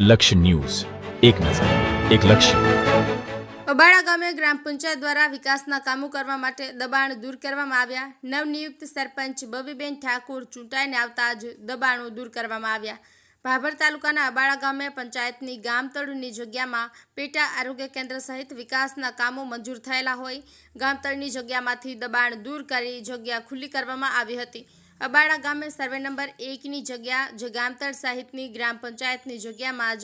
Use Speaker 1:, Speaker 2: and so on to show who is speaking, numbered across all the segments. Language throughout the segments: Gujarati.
Speaker 1: લક્ષ્ય ન્યૂઝ, એક નજર, એક લક્ષ્ય.
Speaker 2: અબાડા ગામે ગ્રામ પંચાયત દ્વારા વિકાસના કામો કરવા માટે દબાણ દૂર કરવામાં આવ્યા. નવનિયુક્ત સરપંચ બબીબેન ઠાકોર ચૂંટાઈને આવતા જ દબાણો દૂર કરવામાં આવ્યા. ભાભર તાલુકાના અબાડા ગામે પંચાયતની ગામતળની જગ્યામાં પેટા આરોગ્ય કેન્દ્ર સહિત વિકાસના કામો મંજૂર થયેલા હોય ગામતળની જગ્યામાંથી દબાણ દૂર કરી જગ્યા ખુલ્લી કરવામાં આવી હતી. અબાડા ગામે સર્વે નંબર 1ની જગ્યા જે ગામતળ સહિતની ગ્રામ પંચાયતની જગ્યામાં જ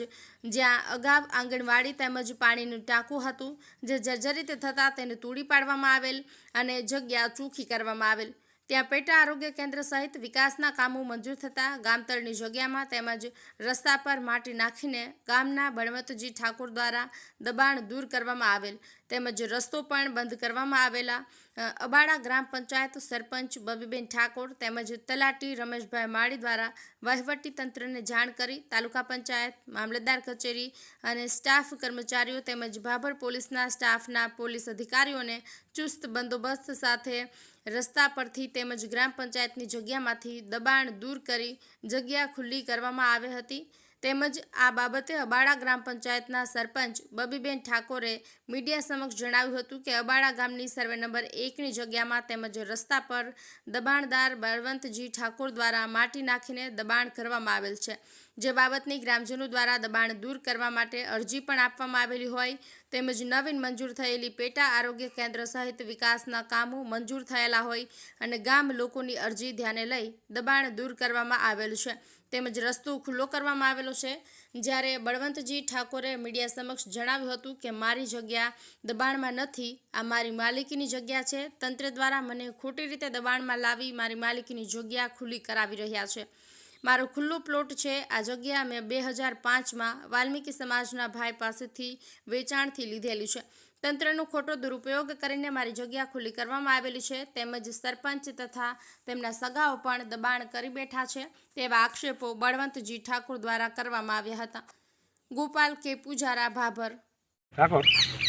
Speaker 2: જ્યાં અગાઉ આંગણવાડી તેમજ પાણીનું ટાંકું હતું જે જર્જરિત થતાં તેને તોડી પાડવામાં આવેલ અને જગ્યા ચોખ્ખી કરવામાં આવેલ. ત્યાં પેટા આરોગ્ય કેન્દ્ર સહિત વિકાસના કામો મંજૂર થતાં ગામતળની જગ્યામાં તેમજ રસ્તા પર માટી નાખીને ગામના બળવંતજી ઠાકોર દ્વારા દબાણ દૂર કરવામાં આવેલ તેમજ રસ્તો પણ બંધ કરવામાં આવેલા. અબાડા ગ્રામ પંચાયત સરપંચ બબીબેન ઠાકોર તેમજ તલાટી રમેશભાઈ માળી દ્વારા વહીવટી તંત્રને જાણ કરી તાલુકા પંચાયત મામલતદાર કચેરી અને સ્ટાફ કર્મચારીઓ તેમજ ભાભર પોલીસના સ્ટાફના પોલીસ અધિકારીઓને ચુસ્ત બંદોબસ્ત સાથે રસ્તા પરથી તેમજ ગ્રામ પંચાયતની જગ્યામાંથી દબાણ દૂર કરી જગ્યા ખુલ્લી કરવામાં આવી હતી. તેમજ આ બાબતે અબાડા ગ્રામ પંચાયતના સરપંચ બબીબેન ઠાકોરે મીડિયા સમક્ષ જણાવ્યું હતું કે અબાડા ગામની સર્વે નંબર 1ની જગ્યામાં તેમજ રસ્તા પર દબાણદાર બળવંતજી ઠાકોર દ્વારા માટી નાખીને દબાણ કરવામાં આવેલ છે. જે બાબતની ગ્રામજનો દ્વારા દબાણ દૂર કરવા માટે અરજી પણ આપવામાં આવેલી હોય તેમજ નવીન મંજૂર થયેલી પેટા આરોગ્ય કેન્દ્ર સહિત વિકાસના કામો મંજૂર થયેલા હોય અને ગામ લોકોની અરજી ધ્યાને લઈ દબાણ દૂર કરવામાં આવેલું છે તેમજ રસ્તો ખુલ્લો કરવામાં આવેલો છે. જ્યારે બળવંતજી ઠાકોરે મીડિયા સમક્ષ જણાવ્યું હતું કે મારી જગ્યા દબાણમાં નથી, આ મારી માલિકીની જગ્યા છે. તંત્ર દ્વારા મને ખોટી રીતે દબાણમાં લાવી મારી માલિકીની જગ્યા ખુલ્લી કરાવી રહ્યા છે. મારો ખુલ્લો પ્લોટ છે. આ જગ્યા મેં 2005માં વાલ્મીકી સમાજના ભાઈ પાસેથી વેચાણથી લીધેલી છે. તંત્રનો ખોટો દુરુપયોગ કરીને મારી જગ્યા ખુલ્લી કરવામાં આવેલી છે તેમજ સરપંચ તથા તેમના સગાઓ પણ દબાણ કરી બેઠા છે તેવા આક્ષેપો બળવંતજી ઠાકોર દ્વારા કરવામાં આવ્યા હતા. ગોપાલ કે પૂજારા, ભાભર.
Speaker 3: ઠાકોર,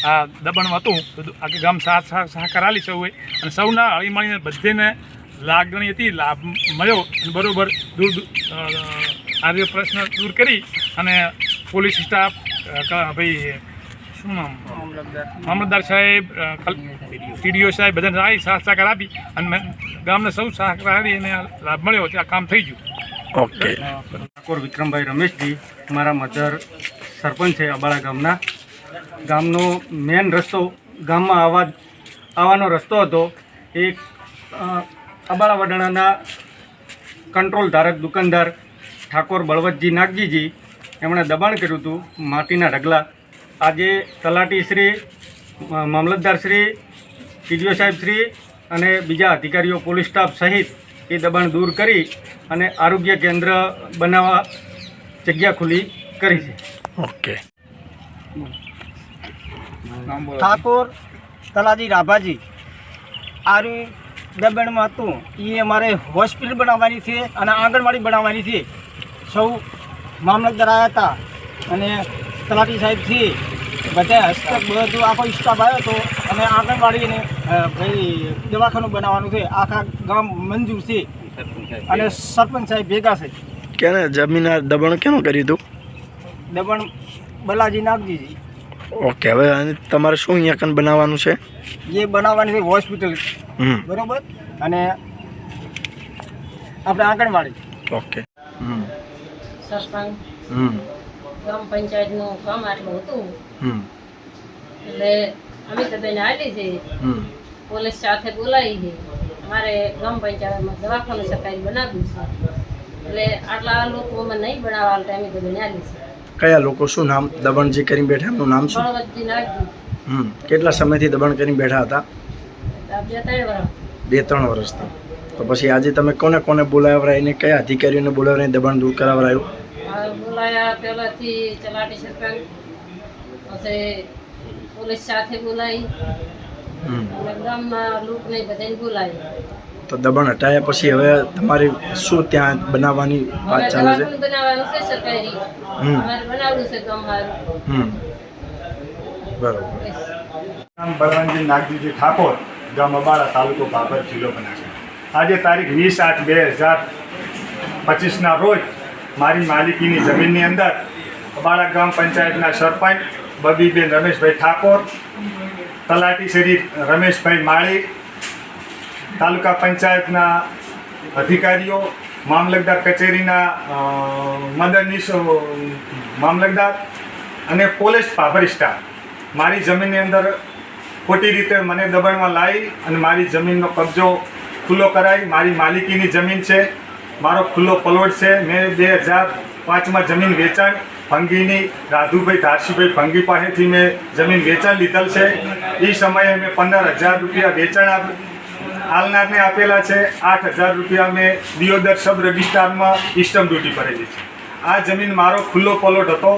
Speaker 3: આ દબાણ હતું તો આખી ગામ સહકાર આલી સૌએ અને સૌના હળીમળીને બધેને લાગણી હતી, લાભ મળ્યો બરાબર. આ પ્રશ્ન દૂર કરી અને પોલીસ સ્ટાફ ભાઈ શું નામ મામલતદાર સાહેબ, ટીડીઓ સાહેબ બધાને આવી સહકાર આપી અને ગામને સૌ સહકાર આપી અને લાભ મળ્યો ત્યાં કામ થઈ ગયું.
Speaker 4: ઓકે.
Speaker 5: ઠાકોર વિક્રમભાઈ રમેશજી, મારા મધર સરપંચ છે અબાડા ગામનો મેન રસ્તો ગામમાં આવવાનો રસ્તો હતો. એક અબાડા વડાણાના કંટ્રોલ ધારક દુકાનદાર ઠાકોર બળવંતજી નાગજીજી એમણે દબાણ કર્યું હતું માટીના ઢગલા. આજે તલાટીશ્રી, મામલતદારશ્રી, ટીડીઓ સાહેબશ્રી અને બીજા અધિકારીઓ પોલીસ સ્ટાફ સહિત એ દબાણ દૂર કરી અને આરોગ્ય કેન્દ્ર બનાવવા જગ્યા ખુલ્લી કરી છે.
Speaker 4: ઓકે.
Speaker 6: ઠાકોર તલાજી રાભાજી આરું દબાણમાં હતું. એ અમારે હોસ્પિટલ બનાવવાની છે અને આંગણવાડી બનાવવાની છે. સૌ મામલતદાર આવ્યા હતા અને તલાટી સાહેબ છે બધા હસ્તક બધું આખો સ્ટાફ આવ્યો હતો અને આંગણવાડીને ભાઈ દવાખાનું બનાવવાનું છે. આખા ગામ મંજૂર છે અને સરપંચ સાહેબ ભેગા છે.
Speaker 4: કેને જમીન દબાણ કેનું કર્યું હતું?
Speaker 6: દબાણ બલાજી નાગજીજી.
Speaker 4: ઓકે. હવે તમારે શું અહીંયા કન બનાવવાનું છે?
Speaker 6: એ બનાવવાની છે હોસ્પિટલ બરોબર અને આપણે આંગણવાડી.
Speaker 4: ઓકે.
Speaker 7: સરપંચ ગ્રામ પંચાયતનું કામ આટલું હતું એટલે અમે તો બેન આવેલી છે. પોલીસ સાથે બોલાવી છે. અમારે ગ્રામ પંચાયતમાં દવાખાનું સરકારી બનાવ્યું છે એટલે આટલા લોકો અમે નહીં બનાવવા ટાઈમે તો બેન આવેલી છે.
Speaker 4: કયા લોકો? શું નામ દબાણ જે કરીને બેઠા એમનું નામ શું?
Speaker 7: બળવંતજી નાગજી.
Speaker 4: કેટલા સમયથી દબાણ કરીને બેઠા હતા?
Speaker 7: 2-3 વર્ષ.
Speaker 4: 2-3 વર્ષથી. તો પછી આજે તમે કોને કોને બોલાવરાઈને કયા અધિકારીઓને બોલાવરાઈને દબાણ દૂર કરાવરાયું?
Speaker 7: બોલાયા પહેલાંથી તલાટી સરપંચ, પછી પોલીસ સાથે બોલાવી અને ગામના લોકોને બધાને બોલાવી.
Speaker 4: તો દબાણ હટાયા પછી હવે તમારી શું ત્યાં બનાવવાની વાત ચાલે છે?
Speaker 7: બનાવવાનું છે સરકારી. અમારે બનાવવું છે ગામમાં.
Speaker 4: બરાબર.
Speaker 8: નામ બળવંતજી નાગજીજી ઠાકોર, ગામ અબાડા, તાલુકો ભાભર, જિલ્લો બનાસકાંઠા. આજે તારીખ 20/8/2025ના રોજ મારી માલિકીની જમીનની અંદર અબાળા ગ્રામ પંચાયતના સરપંચ બબીબેન રમેશભાઈ ઠાકોર, તલાટી શ્રી રમેશભાઈ માળી, તાલુકા પંચાયતના અધિકારીઓ, મામલતદાર કચેરીના મદદનીશ મામલતદાર અને પોલીસ ભાભર સ્ટાફ મારી જમીનની અંદર ખોટી રીતે મને દબાણમાં લાવી અને મારી જમીનનો કબજો ખુલ્લો કરાવી. મારી માલિકીની જમીન છે, મારો ખુલ્લો પ્લોટ છે. મેં 2005માં જમીન વેચાણ ભંગીની રાધુભાઈ ધારસીભાઈ ભંગી પાસેથી મેં જમીન વેચાણ લીધેલ છે. એ સમયે મેં 15,000 રૂપિયા વેચાણ હાલનારને આપેલા છે. 8,000 રૂપિયા મેં દિયોદર સબ રજિસ્ટ્રારમાં ઇસ્ટમ ડ્યુટી ભરેલી છે. આ જમીન મારો ખુલ્લો પ્લોટ હતો.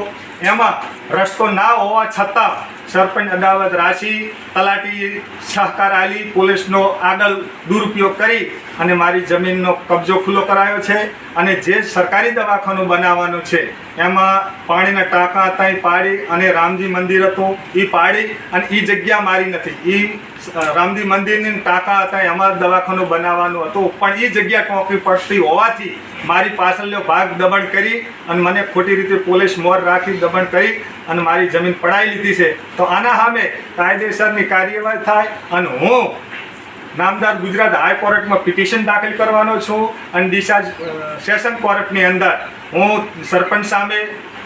Speaker 8: એમાં રસ્તો ના હોવા છતાં સરપંચ અદાવત રાશી, તલાટી સહકાર આલી, પોલીસનો આગળ દુરુપયોગ કરી અને મારી જમીનનો કબજો ખુલ્લો કરાયો છે. અને જે સરકારી દવાખાનું બનાવવાનું છે એમાં પાણીના ટાંકા હતા એ પાડી, અને રામજી મંદિર હતું એ પાડી, અને એ જગ્યા મારી નથી. એ રામજી મંદિરની ટાંકા હતા એમાં દવાખાનું બનાવવાનું હતું, પણ એ જગ્યા ટોંકી પડતી હોવાથી મારી પાછળનો ભાગ દબાણ કરી અને મને ખોટી રીતે પોલીસ મોર રાખી દબાણ કરી અને મારી જમીન પડાવી લીધી છે. તો આના સામે કાયદેસરની કાર્યવાહી થાય. અને હું નામદાર ગુજરાત હાઈકોર્ટમાં પિટિશન દાખલ કરવાનો છું અને ડીસા સેશન કોર્ટની અંદર હું સરપંચ સામે,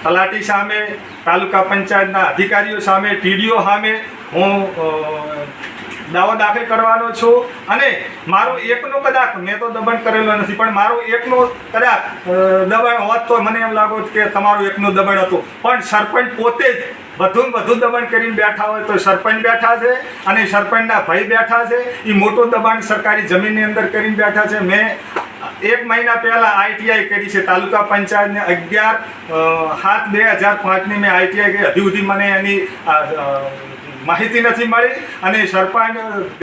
Speaker 8: તલાટી સામે, તાલુકા પંચાયતના અધિકારીઓ સામે, ટીડીઓ સામે હું દાવો દાખલ કરવાનો છું. અને મારું એકનો કદાચ, મેં તો દબાણ કરેલો નથી, પણ મારું એકનું કદાચ દબાણ હોત તો મને એમ લાગો કે તમારું એકનું દબાણ હતું. પણ સરપંચ પોતે જ વધુ દબાણ કરીને બેઠા હોય તો સરપંચ બેઠા છે અને સરપંચના ભાઈ બેઠા છે. એ મોટું દબાણ સરકારી જમીનની અંદર કરીને બેઠા છે. મેં 1 મહિના પહેલાં ITI કરી છે તાલુકા પંચાયતને. 11/7/2005ની મેં ITI કરી. હજી સુધી મને એની માહિતી નથી મળી. અને સરપંચ